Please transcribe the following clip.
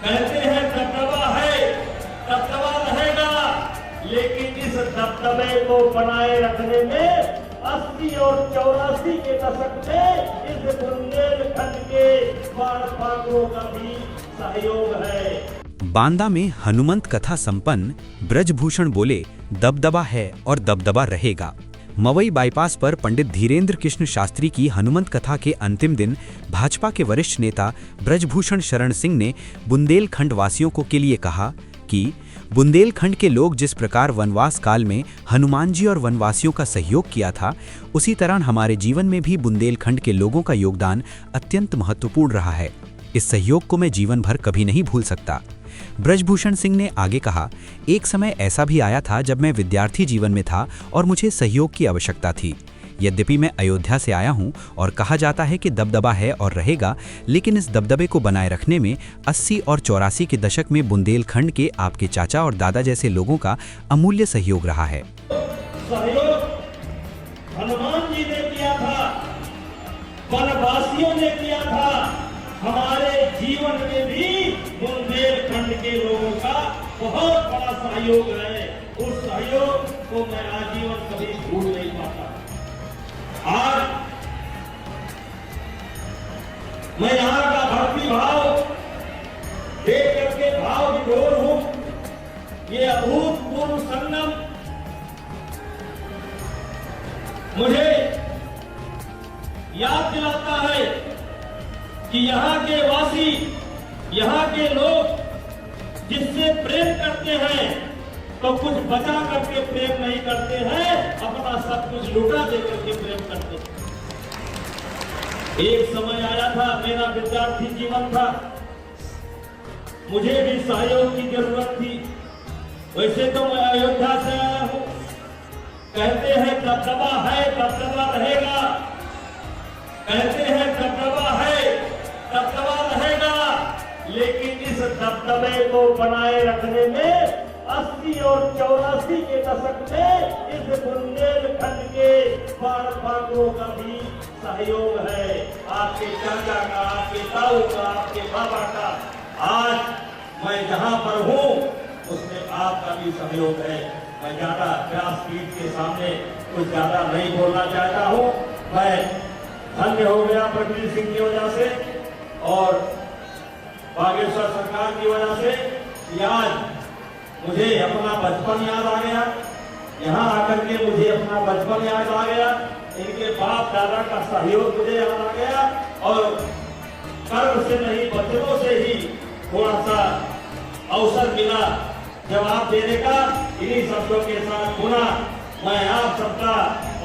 कहते हैं दबदबा है, दबदबा रहेगा, लेकिन इस दबदबे को बनाए रखने में 80 और 84 के दशक में इस बुंदेलखंड के बाढ़ पागलों का भी सहयोग है। बांदा में हनुमंत कथा संपन्न ब्रजभूषण बोले, दबदबा है और दबदबा रहेगा। मवई बाईपास पर पंडित धीरेन्द्र कृष्ण शास्त्री की हनुमंत कथा के अंतिम दिन भाजपा के वरिष्ठ नेता ब्रजभूषण शरण सिंह ने बुंदेलखंड वासियों को के लिए कहा कि बुंदेलखंड के लोग जिस प्रकार वनवास काल में हनुमान जी और वनवासियों का सहयोग किया था, उसी तरह हमारे जीवन में भी बुंदेलखंड के लोगों का योगदान अत्यंत महत्वपूर्ण रहा है। इस सहयोग को मैं जीवन भर कभी नहीं भूल सकता। ब्रजभूषण सिंह ने आगे कहा, एक समय ऐसा भी आया था जब मैं विद्यार्थी जीवन में था और मुझे सहयोग की आवश्यकता थी। यद्यपि मैं अयोध्या से आया हूं और कहा जाता है कि दबदबा है और रहेगा, लेकिन इस दबदबे को बनाए रखने में 80 और 84 के दशक में बुंदेलखंड के आपके चाचा और दादा जैसे लोगों का अमूल्य सहयोग रहा है। सहयोग हनुमान जी ने किया था, वनवासियों ने किया था, हमारे जीवन में भी बुंदेलखंड के लोगों का बहुत बड़ा सहयोग है। उस सहयोग को मैं आजीवन कभी भूल नहीं पाता। आज मैं यहाँ का भक्ति भाव देख करके भाव विभोर हूँ। ये अभूतपूर्व संगम मुझे याद दिलाता है कि यहाँ के वासी, यहाँ के लोग जिससे प्रेम करते हैं तो कुछ बचा करके प्रेम नहीं करते हैं, अपना सब कुछ लुटा दे करके प्रेम करते हैं। एक समय आया था, मेरा विद्यार्थी जीवन था, मुझे भी सहयोग की जरूरत थी। वैसे तो मैं अयोध्या से आया हूं। कहते हैं दबदबा है, दबदबा रहेगा। कहते हैं दबदबा है, दबदबा रहेगा, लेकिन इस दबदबे को बनाए रखने में 80 और 84 के दशक में इस बुंदेलखंड के बाढ़ पागलों का भी सहयोग है। आपके चाचा का, आपके ताऊ का, आपके बाबा का। आज मैं जहां पर हूं उसमें आपका भी सहयोग है। मैं ज्यादा व्यासपीठ के सामने कुछ ज्यादा नहीं बोलना चाहता हूं। मैं धन्य हो गया प्रवीण सिंह की वजह से और बागेश्वर सरकार की वजह से। आज मुझे अपना बचपन याद आ गया। यहाँ आकर के मुझे अपना बचपन याद आ गया। इनके बाप दादा का सहयोग मुझे याद आ गया और कर्म से नहीं, बचनों से ही थोड़ा सा अवसर मिला जवाब देने का। इन्हीं शब्दों के साथ पुनः मैं आप सबका